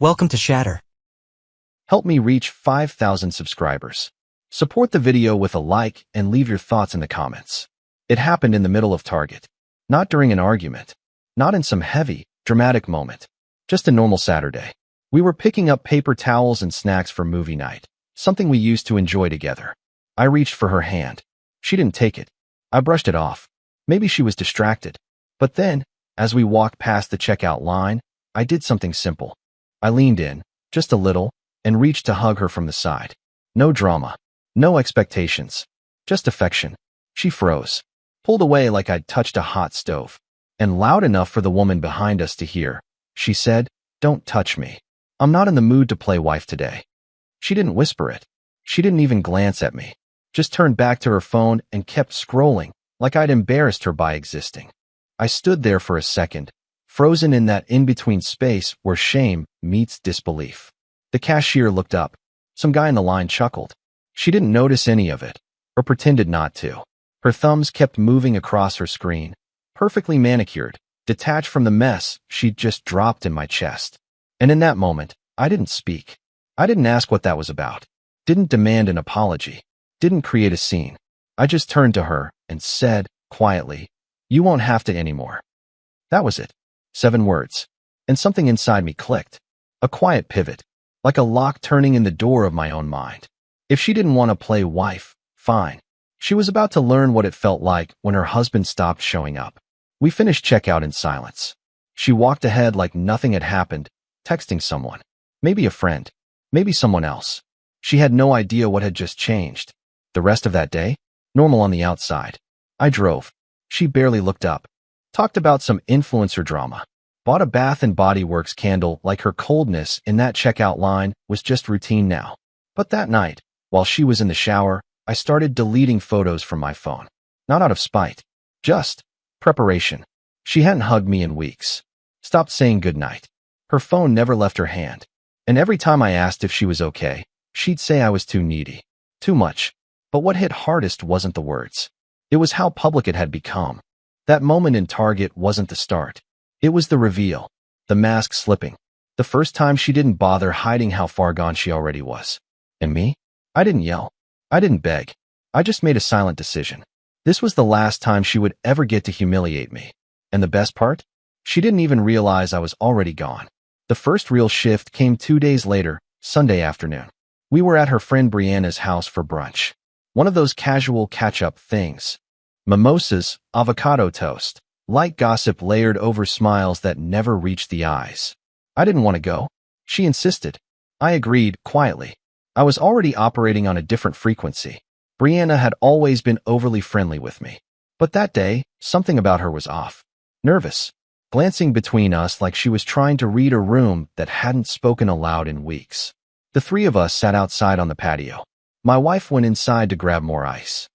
Welcome to Shatter. Help me reach 5,000 subscribers. Support the video with a like and leave your thoughts in the comments. It happened in the middle of Target. Not during an argument. Not in some heavy, dramatic moment. Just a normal Saturday. We were picking up paper towels and snacks for movie night, something we used to enjoy together. I reached for her hand. She didn't take it. I brushed it off. Maybe she was distracted. But then, as we walked past the checkout line, I did something simple. I leaned in, just a little, and reached to hug her from the side. No drama. No expectations. Just affection. She froze. Pulled away like I'd touched a hot stove. And loud enough for the woman behind us to hear. She said, "Don't touch me. I'm not in the mood to play wife today." She didn't whisper it. She didn't even glance at me. Just turned back to her phone and kept scrolling, like I'd embarrassed her by existing. I stood there for a second, frozen in that in-between space where shame meets disbelief. The cashier looked up. Some guy in the line chuckled. She didn't notice any of it, or pretended not to. Her thumbs kept moving across her screen, perfectly manicured, detached from the mess she'd just dropped in my chest. And in that moment, I didn't speak. I didn't ask what that was about. Didn't demand an apology. Didn't create a scene. I just turned to her and said, quietly, "You won't have to anymore." That was it. 7 words. And something inside me clicked. A quiet pivot, like a lock turning in the door of my own mind. If she didn't want to play wife, fine. She was about to learn what it felt like when her husband stopped showing up. We finished checkout in silence. She walked ahead like nothing had happened, texting someone. Maybe a friend. Maybe someone else. She had no idea what had just changed. The rest of that day? Normal on the outside. I drove. She barely looked up. Talked about some influencer drama. Bought a Bath and Body Works candle like her coldness in that checkout line was just routine now. But that night, while she was in the shower, I started deleting photos from my phone. Not out of spite. Just preparation. She hadn't hugged me in weeks. Stopped saying goodnight. Her phone never left her hand. And every time I asked if she was okay, she'd say I was too needy. Too much. But what hit hardest wasn't the words. It was how public it had become. That moment in Target wasn't the start. It was the reveal. The mask slipping. The first time she didn't bother hiding how far gone she already was. And me? I didn't yell. I didn't beg. I just made a silent decision. This was the last time she would ever get to humiliate me. And the best part? She didn't even realize I was already gone. The first real shift came 2 days later, Sunday afternoon. We were at her friend Brianna's house for brunch. One of those casual catch-up things. Mimosas, avocado toast, light gossip layered over smiles that never reached the eyes. I didn't want to go. She insisted. I agreed, quietly. I was already operating on a different frequency. Brianna had always been overly friendly with me. But that day, something about her was off. Nervous. Glancing between us like she was trying to read a room that hadn't spoken aloud in weeks. The 3 of us sat outside on the patio. My wife went inside to grab more ice.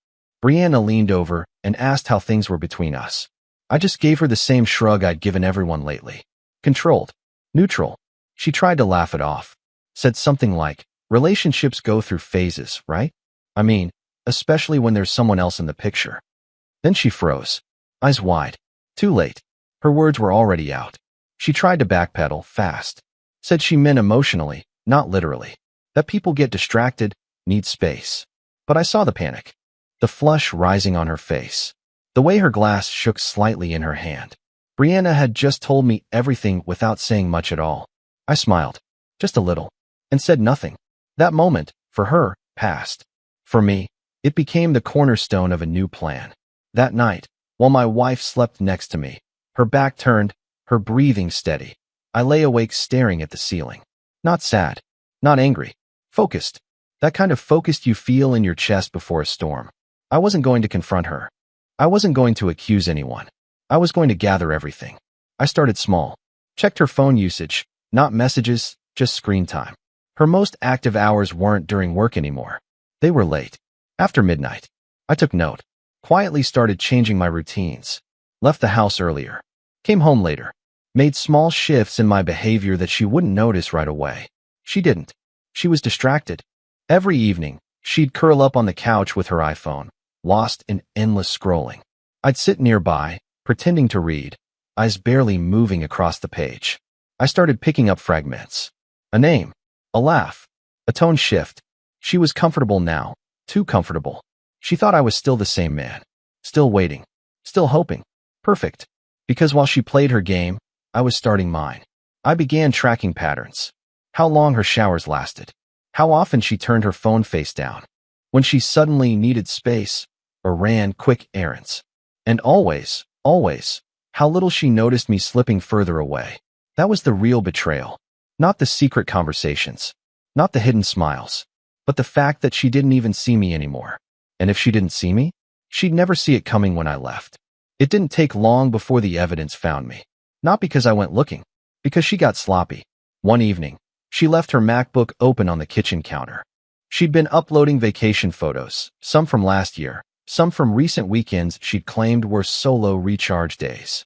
Brianna leaned over and asked how things were between us. I just gave her the same shrug I'd given everyone lately. Controlled. Neutral. She tried to laugh it off. Said something like, "Relationships go through phases, right? I mean, especially when there's someone else in the picture." Then she froze. Eyes wide. Too late. Her words were already out. She tried to backpedal, fast. Said she meant emotionally, not literally. That people get distracted, need space. But I saw the panic. The flush rising on her face. The way her glass shook slightly in her hand. Brianna had just told me everything without saying much at all. I smiled. Just a little. And said nothing. That moment, for her, passed. For me, it became the cornerstone of a new plan. That night, while my wife slept next to me, her back turned, her breathing steady, I lay awake staring at the ceiling. Not sad. Not angry. Focused. That kind of focused you feel in your chest before a storm. I wasn't going to confront her. I wasn't going to accuse anyone. I was going to gather everything. I started small. Checked her phone usage, not messages, just screen time. Her most active hours weren't during work anymore. They were late. After midnight. I took note. Quietly started changing my routines. Left the house earlier. Came home later. Made small shifts in my behavior that she wouldn't notice right away. She didn't. She was distracted. Every evening, she'd curl up on the couch with her iPhone, lost in endless scrolling. I'd sit nearby, pretending to read, eyes barely moving across the page. I started picking up fragments. A name. A laugh. A tone shift. She was comfortable now. Too comfortable. She thought I was still the same man. Still waiting. Still hoping. Perfect. Because while she played her game, I was starting mine. I began tracking patterns. How long her showers lasted. How often she turned her phone face down. When she suddenly needed space or ran quick errands. And always, how little she noticed me slipping further away. That was the real betrayal. Not the secret conversations. Not the hidden smiles. But the fact that she didn't even see me anymore. And if she didn't see me, she'd never see it coming when I left. It didn't take long before the evidence found me. Not because I went looking. Because she got sloppy. One evening, she left her MacBook open on the kitchen counter. She'd been uploading vacation photos, some from last year, some from recent weekends she'd claimed were solo recharge days.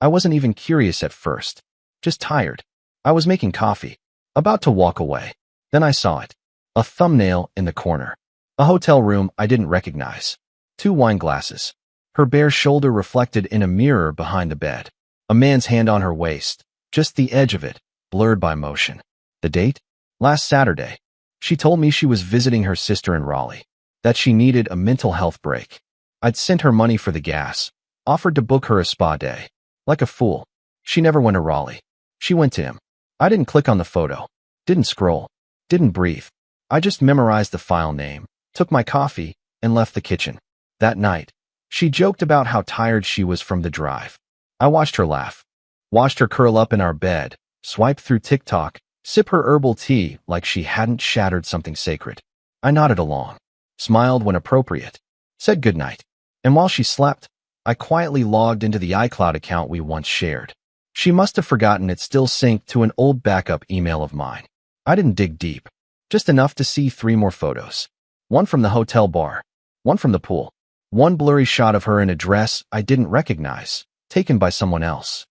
I wasn't even curious at first. Just tired. I was making coffee. About to walk away. Then I saw it. A thumbnail in the corner. A hotel room I didn't recognize. 2 wine glasses. Her bare shoulder reflected in a mirror behind the bed. A man's hand on her waist. Just the edge of it, blurred by motion. The date? Last Saturday. She told me she was visiting her sister in Raleigh. That she needed a mental health break. I'd sent her money for the gas. Offered to book her a spa day. Like a fool. She never went to Raleigh. She went to him. I didn't click on the photo. Didn't scroll. Didn't breathe. I just memorized the file name, took my coffee, and left the kitchen. That night, she joked about how tired she was from the drive. I watched her laugh. Watched her curl up in our bed, swipe through TikTok, sip her herbal tea like she hadn't shattered something sacred. I nodded along, smiled when appropriate, said goodnight. And while she slept, I quietly logged into the iCloud account we once shared. She must have forgotten it still synced to an old backup email of mine. I didn't dig deep, just enough to see 3 more photos. One from the hotel bar, one from the pool, one blurry shot of her in a dress I didn't recognize, taken by someone else.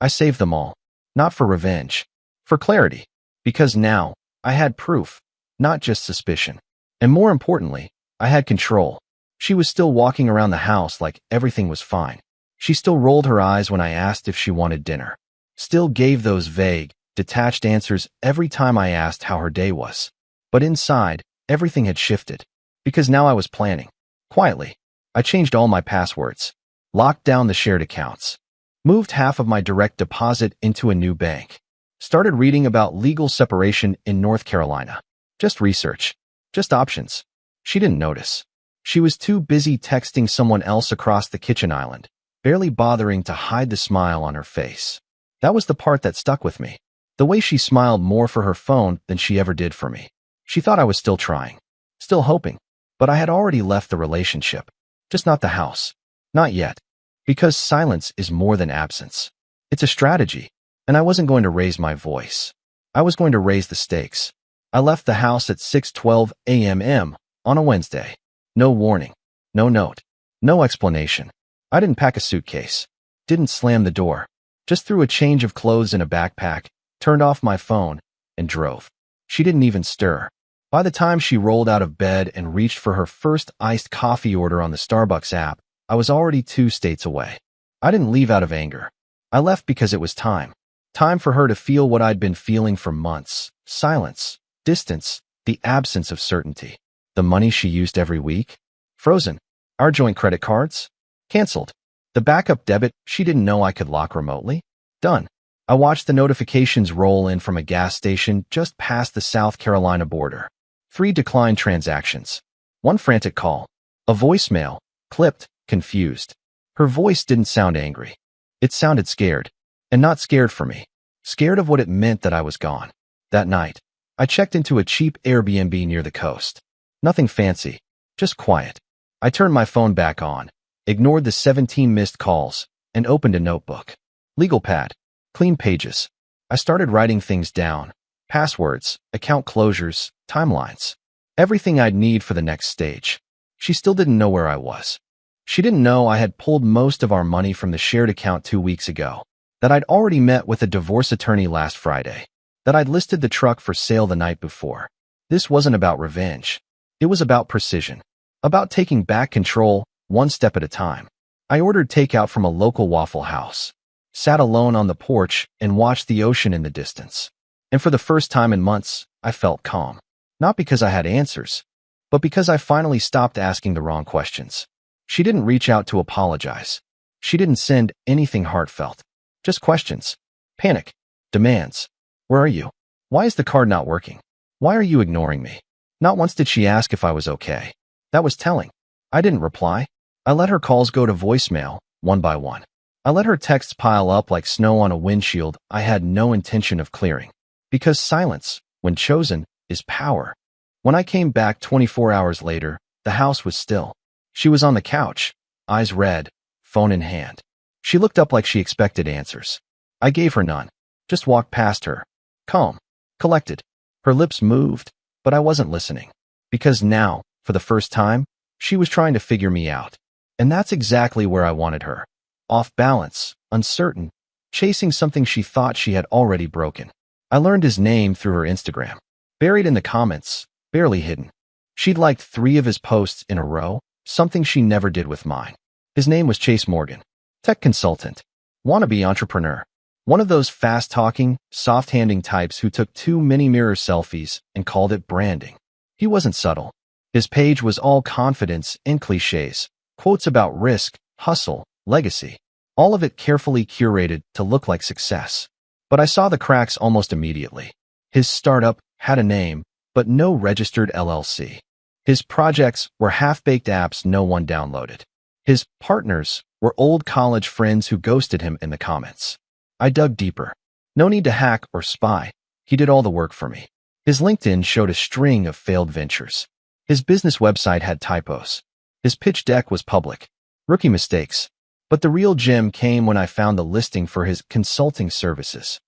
I saved them all, not for revenge, for clarity, because now I had proof, not just suspicion. And more importantly, I had control. She was still walking around the house like everything was fine. She still rolled her eyes when I asked if she wanted dinner. Still gave those vague, detached answers every time I asked how her day was. But inside, everything had shifted. Because now I was planning. Quietly, I changed all my passwords. Locked down the shared accounts. Moved half of my direct deposit into a new bank. Started reading about legal separation in North Carolina. Just research. Just options. She didn't notice. She was too busy texting someone else across the kitchen island, barely bothering to hide the smile on her face. That was the part that stuck with me. The way she smiled more for her phone than she ever did for me. She thought I was still trying. Still hoping. But I had already left the relationship. Just not the house. Not yet. Because silence is more than absence. It's a strategy. And I wasn't going to raise my voice. I was going to raise the stakes. I left the house at 6:12 a.m. on a Wednesday. No warning. No note. No explanation. I didn't pack a suitcase. Didn't slam the door. Just threw a change of clothes in a backpack, turned off my phone, and drove. She didn't even stir. By the time she rolled out of bed and reached for her first iced coffee order on the Starbucks app, I was already 2 states away. I didn't leave out of anger. I left because it was time. Time for her to feel what I'd been feeling for months. Silence. Distance. The absence of certainty. The money she used every week? Frozen. Our joint credit cards? Canceled. The backup debit she didn't know I could lock remotely? Done. I watched the notifications roll in from a gas station just past the South Carolina border. 3 declined transactions. 1 frantic call. A voicemail. Clipped. Confused. Her voice didn't sound angry. It sounded scared. And not scared for me. Scared of what it meant that I was gone. That night, I checked into a cheap Airbnb near the coast. Nothing fancy. Just quiet. I turned my phone back on, ignored the 17 missed calls, and opened a notebook. Legal pad. Clean pages. I started writing things down. Passwords, account closures, timelines. Everything I'd need for the next stage. She still didn't know where I was. She didn't know I had pulled most of our money from the shared account 2 weeks ago. That I'd already met with a divorce attorney last Friday. That I'd listed the truck for sale the night before. This wasn't about revenge. It was about precision. About taking back control, 1 step at a time. I ordered takeout from a local Waffle House. Sat alone on the porch and watched the ocean in the distance. And for the first time in months, I felt calm. Not because I had answers, but because I finally stopped asking the wrong questions. She didn't reach out to apologize. She didn't send anything heartfelt. Just questions. Panic. Demands. Where are you? Why is the card not working? Why are you ignoring me? Not once did she ask if I was okay. That was telling. I didn't reply. I let her calls go to voicemail, one by one. I let her texts pile up like snow on a windshield I had no intention of clearing. Because silence, when chosen, is power. When I came back 24 hours later, the house was still. She was on the couch, eyes red, phone in hand. She looked up like she expected answers. I gave her none. Just walked past her. Calm. Collected. Her lips moved, but I wasn't listening. Because now, for the first time, she was trying to figure me out. And that's exactly where I wanted her. Off balance, uncertain, chasing something she thought she had already broken. I learned his name through her Instagram. Buried in the comments, barely hidden. She'd liked 3 of his posts in a row, something she never did with mine. His name was Chase Morgan. Tech consultant. Wannabe entrepreneur. One of those fast-talking, soft-handing types who took 2 mini-mirror selfies and called it branding. He wasn't subtle. His page was all confidence and cliches, quotes about risk, hustle, legacy. All of it carefully curated to look like success. But I saw the cracks almost immediately. His startup had a name, but no registered LLC. His projects were half-baked apps no one downloaded. His partners were old college friends who ghosted him in the comments. I dug deeper. No need to hack or spy. He did all the work for me. His LinkedIn showed a string of failed ventures. His business website had typos. His pitch deck was public. Rookie mistakes. But the real gem came when I found the listing for his consulting services.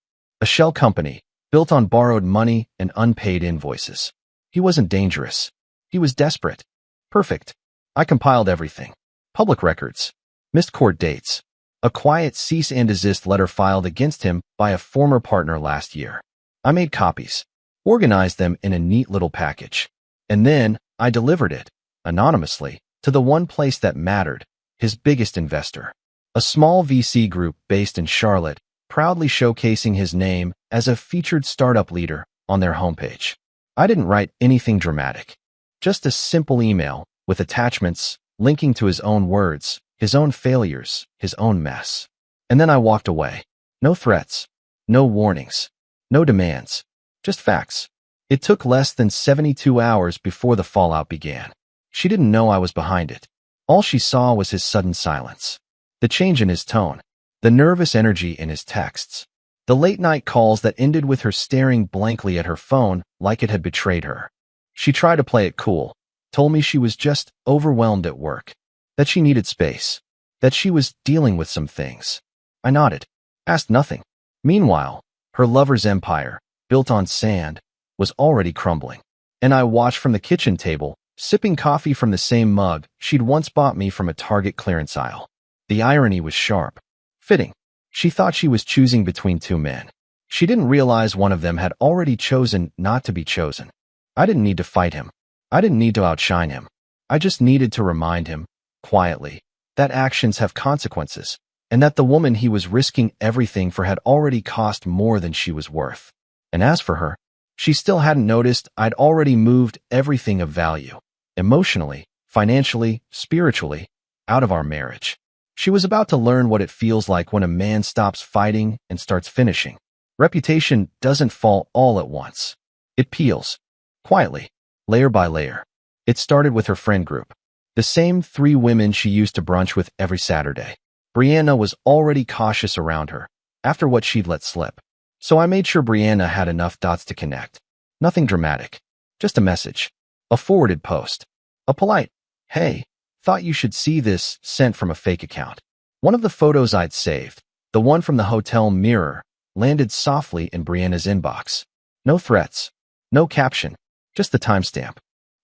A shell company, built on borrowed money and unpaid invoices. He wasn't dangerous. He was desperate. Perfect. I compiled everything. Public records. Missed court dates. A quiet cease and desist letter filed against him by a former partner last year. I made copies. Organized them in a neat little package. And then I delivered it, anonymously, to the one place that mattered, his biggest investor. A small VC group based in Charlotte, proudly showcasing his name as a featured startup leader on their homepage. I didn't write anything dramatic. Just a simple email with attachments linking to his own words, his own failures, his own mess. And then I walked away. No threats, no warnings, no demands, just facts. It took less than 72 hours before the fallout began. She didn't know I was behind it. All she saw was his sudden silence. The change in his tone. The nervous energy in his texts. The late-night calls that ended with her staring blankly at her phone like it had betrayed her. She tried to play it cool. Told me she was just overwhelmed at work. That she needed space. That she was dealing with some things. I nodded. Asked nothing. Meanwhile, her lover's empire, built on sand, was already crumbling. And I watched from the kitchen table, sipping coffee from the same mug she'd once bought me from a Target clearance aisle. The irony was sharp. Fitting. She thought she was choosing between 2 men. She didn't realize one of them had already chosen not to be chosen. I didn't need to fight him. I didn't need to outshine him. I just needed to remind him, quietly, that actions have consequences, and that the woman he was risking everything for had already cost more than she was worth. And as for her, she still hadn't noticed I'd already moved everything of value, emotionally, financially, spiritually, out of our marriage. She was about to learn what it feels like when a man stops fighting and starts finishing. Reputation doesn't fall all at once. It peels. Quietly. Layer by layer. It started with her friend group. The same 3 women she used to brunch with every Saturday. Brianna was already cautious around her, after what she'd let slip. So I made sure Brianna had enough dots to connect. Nothing dramatic. Just a message. A forwarded post. A polite, "Hey, thought you should see this," sent from a fake account. One of the photos I'd saved, the one from the hotel mirror, landed softly in Brianna's inbox. No threats. No caption. Just the timestamp.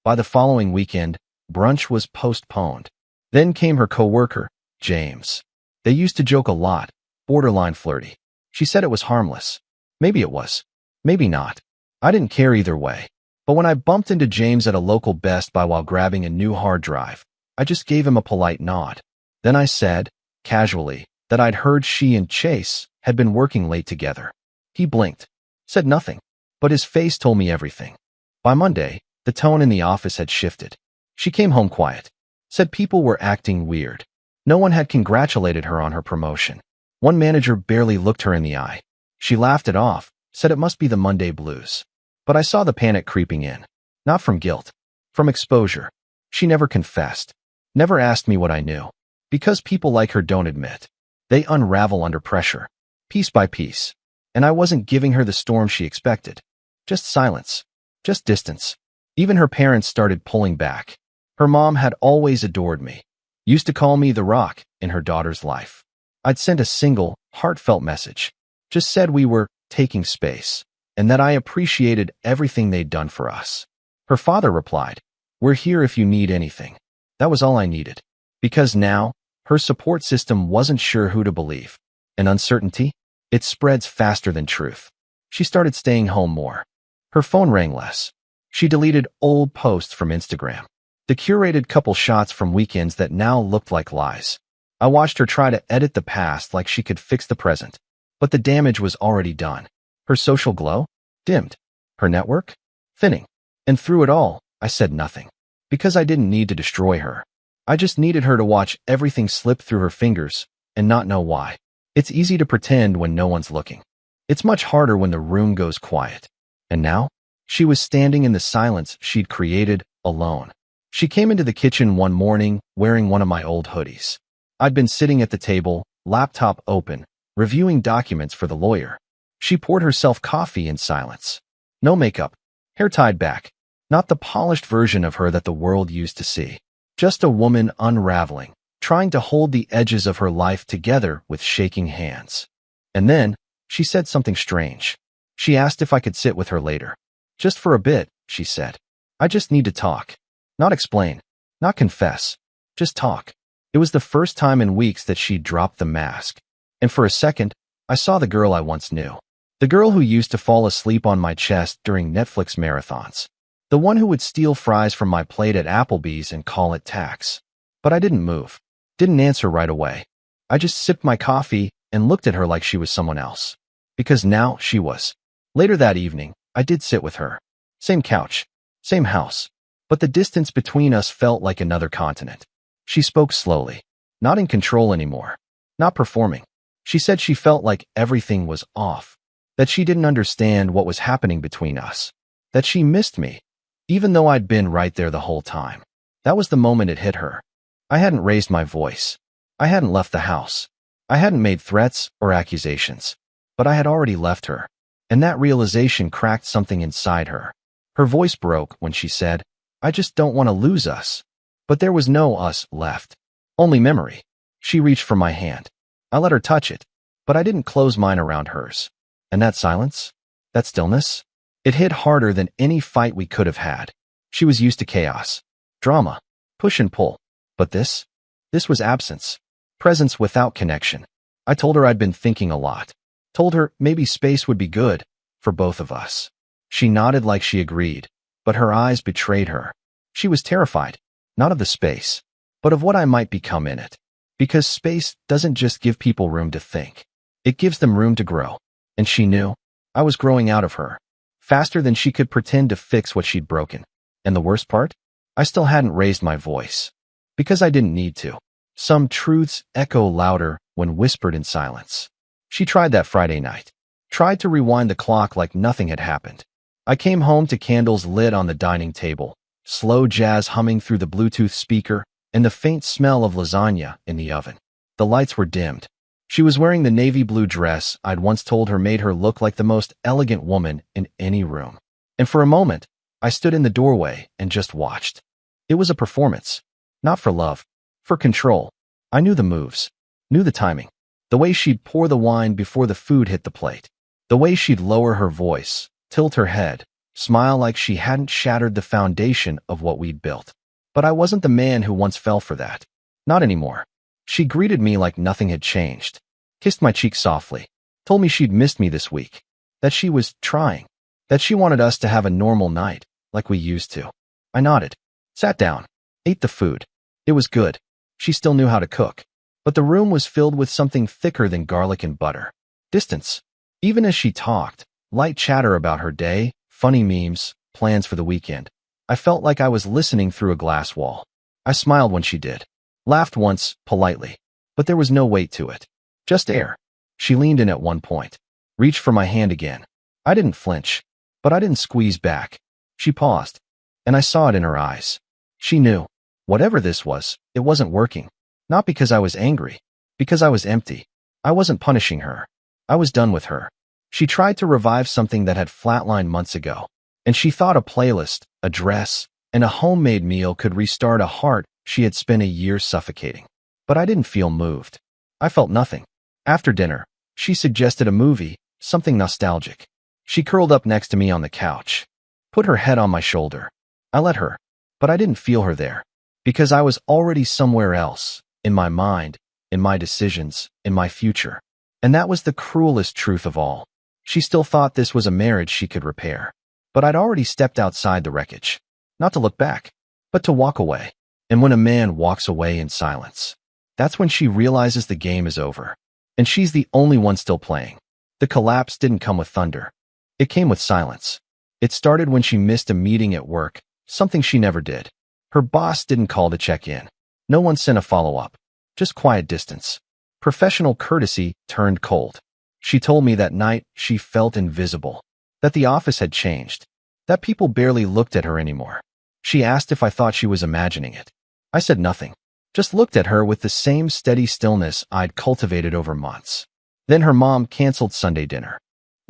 By the following weekend, brunch was postponed. Then came her coworker, James. They used to joke a lot, borderline flirty. She said it was harmless. Maybe it was. Maybe not. I didn't care either way. But when I bumped into James at a local Best Buy while grabbing a new hard drive, I just gave him a polite nod. Then I said, casually, that I'd heard she and Chase had been working late together. He blinked. Said nothing, but his face told me everything. By Monday, the tone in the office had shifted. She came home quiet. Said people were acting weird. No one had congratulated her on her promotion. One manager barely looked her in the eye. She laughed it off, said it must be the Monday blues. But I saw the panic creeping in. Not from guilt. From exposure. She never confessed. Never asked me what I knew. Because people like her don't admit. They unravel under pressure. Piece by piece. And I wasn't giving her the storm she expected. Just silence. Just distance. Even her parents started pulling back. Her mom had always adored me. Used to call me the rock in her daughter's life. I'd sent a single, heartfelt message. Just said we were taking space. And that I appreciated everything they'd done for us. Her father replied, "We're here if you need anything." That was all I needed. Because now, her support system wasn't sure who to believe. And uncertainty? It spreads faster than truth. She started staying home more. Her phone rang less. She deleted old posts from Instagram. The curated couple shots from weekends that now looked like lies. I watched her try to edit the past like she could fix the present. But the damage was already done. Her social glow? Dimmed. Her network? Thinning. And through it all, I said nothing. Because I didn't need to destroy her. I just needed her to watch everything slip through her fingers and not know why. It's easy to pretend when no one's looking. It's much harder when the room goes quiet. And now, she was standing in the silence she'd created, alone. She came into the kitchen one morning wearing one of my old hoodies. I'd been sitting at the table, laptop open, reviewing documents for the lawyer. She poured herself coffee in silence. No makeup, hair tied back. Not the polished version of her that the world used to see. Just a woman unraveling, trying to hold the edges of her life together with shaking hands. And then, she said something strange. She asked if I could sit with her later. Just for a bit, she said. I just need to talk. Not explain. Not confess. Just talk. It was the first time in weeks that she'd dropped the mask. And for a second, I saw the girl I once knew. The girl who used to fall asleep on my chest during Netflix marathons. The one who would steal fries from my plate at Applebee's and call it tax. But I didn't move. Didn't answer right away. I just sipped my coffee and looked at her like she was someone else. Because now she was. Later that evening, I did sit with her. Same couch. Same house. But the distance between us felt like another continent. She spoke slowly. Not in control anymore. Not performing. She said she felt like everything was off. That she didn't understand what was happening between us. That she missed me. Even though I'd been right there the whole time. That was the moment it hit her. I hadn't raised my voice. I hadn't left the house. I hadn't made threats or accusations. But I had already left her. And that realization cracked something inside her. Her voice broke when she said, I just don't want to lose us. But there was no us left. Only memory. She reached for my hand. I let her touch it. But I didn't close mine around hers. And that silence? That stillness? It hit harder than any fight we could have had. She was used to chaos. Drama. Push and pull. But this? This was absence. Presence without connection. I told her I'd been thinking a lot. Told her maybe space would be good for both of us. She nodded like she agreed, but her eyes betrayed her. She was terrified, not of the space, but of what I might become in it. Because space doesn't just give people room to think. It gives them room to grow. And she knew I was growing out of her, faster than she could pretend to fix what she'd broken. And the worst part? I still hadn't raised my voice. Because I didn't need to. Some truths echo louder when whispered in silence. She tried that Friday night. Tried to rewind the clock like nothing had happened. I came home to candles lit on the dining table, slow jazz humming through the Bluetooth speaker, and the faint smell of lasagna in the oven. The lights were dimmed. She was wearing the navy blue dress I'd once told her made her look like the most elegant woman in any room. And for a moment, I stood in the doorway and just watched. It was a performance. Not for love. For control. I knew the moves. Knew the timing. The way she'd pour the wine before the food hit the plate. The way she'd lower her voice, tilt her head, smile like she hadn't shattered the foundation of what we'd built. But I wasn't the man who once fell for that. Not anymore. She greeted me like nothing had changed. Kissed my cheek softly. Told me she'd missed me this week. That she was trying. That she wanted us to have a normal night, like we used to. I nodded. Sat down. Ate the food. It was good. She still knew how to cook. But the room was filled with something thicker than garlic and butter. Distance. Even as she talked, Light chatter about her day, funny memes, plans for the weekend. I felt like I was listening through a glass wall. I smiled when she did. Laughed once, politely. But there was no weight to it. Just air. She leaned in at one point. Reached for my hand again. I didn't flinch. But I didn't squeeze back. She paused. And I saw it in her eyes. She knew. Whatever this was, it wasn't working. Not because I was angry. Because I was empty. I wasn't punishing her. I was done with her. She tried to revive something that had flatlined months ago. And she thought a playlist, a dress, and a homemade meal could restart a heart she had spent a year suffocating. But I didn't feel moved. I felt nothing. After dinner, she suggested a movie, something nostalgic. She curled up next to me on the couch. Put her head on my shoulder. I let her. But I didn't feel her there. Because I was already somewhere else, in my mind, in my decisions, in my future. And that was the cruelest truth of all. She still thought this was a marriage she could repair. But I'd already stepped outside the wreckage. Not to look back, but to walk away. And when a man walks away in silence, that's when she realizes the game is over. And she's the only one still playing. The collapse didn't come with thunder. It came with silence. It started when she missed a meeting at work, something she never did. Her boss didn't call to check in. No one sent a follow-up. Just quiet distance. Professional courtesy turned cold. She told me that night she felt invisible. That the office had changed. That people barely looked at her anymore. She asked if I thought she was imagining it. I said nothing. Just looked at her with the same steady stillness I'd cultivated over months. Then her mom canceled Sunday dinner.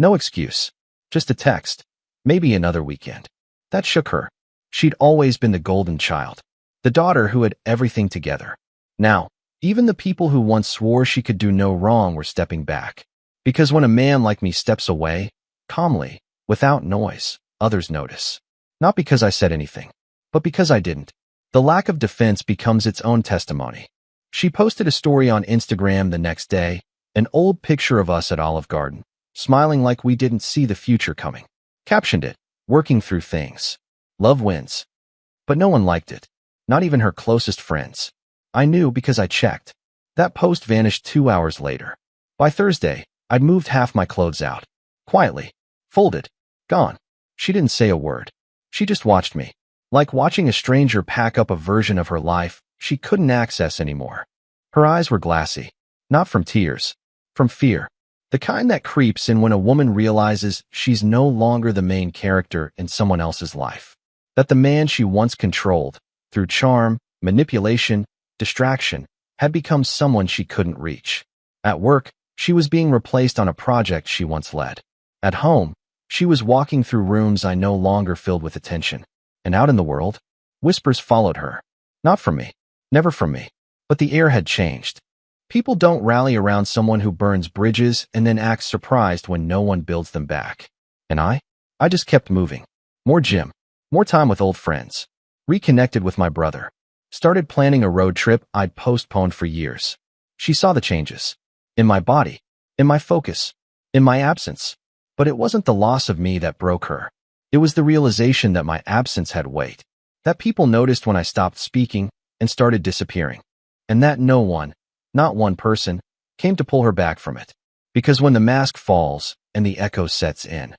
No excuse. Just a text. Maybe another weekend. That shook her. She'd always been the golden child. The daughter who had everything together. Now, even the people who once swore she could do no wrong were stepping back. Because when a man like me steps away, calmly, without noise, others notice. Not because I said anything, but because I didn't. The lack of defense becomes its own testimony. She posted a story on Instagram the next day, an old picture of us at Olive Garden, smiling like we didn't see the future coming. Captioned it, "Working through things. Love wins." But no one liked it. Not even her closest friends. I knew because I checked. That post vanished 2 hours later. By Thursday, I'd moved half my clothes out. Quietly. Folded. Gone. She didn't say a word. She just watched me. Like watching a stranger pack up a version of her life she couldn't access anymore. Her eyes were glassy. Not from tears. From fear. The kind that creeps in when a woman realizes she's no longer the main character in someone else's life. That the man she once controlled, through charm, manipulation, distraction, had become someone she couldn't reach. At work, she was being replaced on a project she once led. At home, she was walking through rooms I no longer filled with attention. And out in the world, whispers followed her. Not from me. Never from me. But the air had changed. People don't rally around someone who burns bridges and then acts surprised when no one builds them back. And I just kept moving. More gym. More time with old friends. Reconnected with my brother. Started planning a road trip I'd postponed for years. She saw the changes. In my body. In my focus. In my absence. But it wasn't the loss of me that broke her. It was the realization that my absence had weight. That people noticed when I stopped speaking and started disappearing. And that no one, not one person, came to pull her back from it. Because when the mask falls and the echo sets in,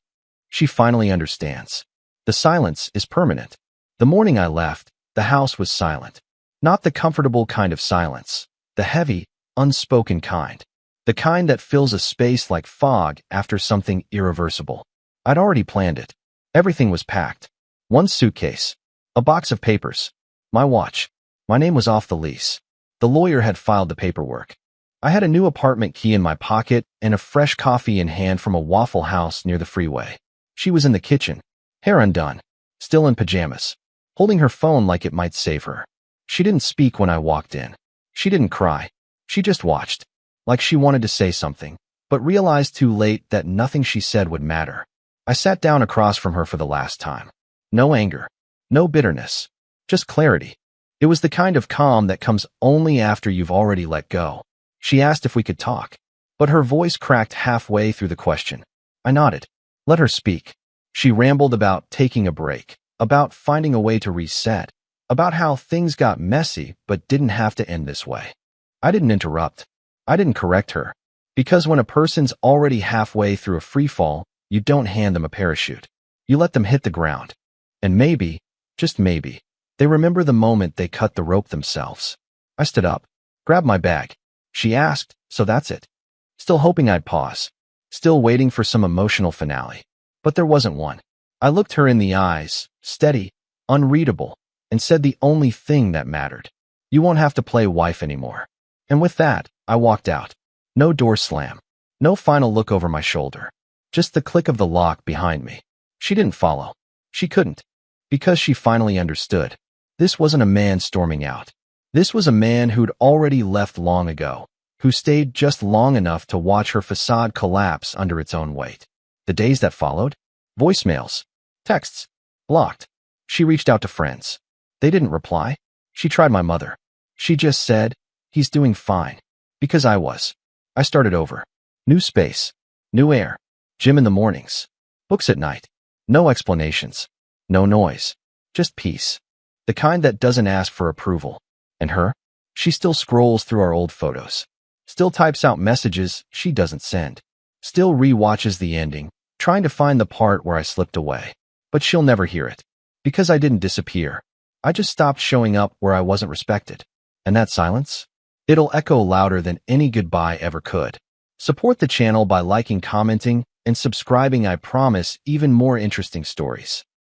she finally understands. The silence is permanent. The morning I left, the house was silent. Not the comfortable kind of silence. The heavy, unspoken kind. The kind that fills a space like fog after something irreversible. I'd already planned it. Everything was packed. One suitcase. A box of papers. My watch. My name was off the lease. The lawyer had filed the paperwork. I had a new apartment key in my pocket and a fresh coffee in hand from a Waffle House near the freeway. She was in the kitchen, hair undone, still in pajamas, holding her phone like it might save her. She didn't speak when I walked in. She didn't cry. She just watched, like she wanted to say something, but realized too late that nothing she said would matter. I sat down across from her for the last time. No anger, no bitterness, just clarity. It was the kind of calm that comes only after you've already let go. She asked if we could talk, but her voice cracked halfway through the question. I nodded. Let her speak. She rambled about taking a break, about finding a way to reset, about how things got messy but didn't have to end this way. I didn't interrupt. I didn't correct her. Because when a person's already halfway through a freefall, You don't hand them a parachute. You let them hit the ground. And maybe, just maybe, they remember the moment they cut the rope themselves. I stood up, grabbed my bag. She asked, "So that's it?" Still hoping I'd pause. Still waiting for some emotional finale. But there wasn't one. I looked her in the eyes, steady, unreadable, and said the only thing that mattered. "You won't have to play wife anymore." And with that, I walked out. No door slam. No final look over my shoulder. Just the click of the lock behind me. She didn't follow. She couldn't. Because she finally understood. This wasn't a man storming out. This was a man who'd already left long ago, who stayed just long enough to watch her facade collapse under its own weight. The days that followed? Voicemails. Texts. Blocked. She reached out to friends. They didn't reply. She tried my mother. She just said, "He's doing fine." Because I was. I started over. New space. New air. Gym in the mornings. Books at night. No explanations. No noise. Just peace. The kind that doesn't ask for approval. And her? She still scrolls through our old photos. Still types out messages she doesn't send. Still re-watches the ending, trying to find the part where I slipped away. But she'll never hear it. Because I didn't disappear. I just stopped showing up where I wasn't respected. And that silence? It'll echo louder than any goodbye ever could. Support the channel by liking, commenting, and subscribing. I promise even more interesting stories.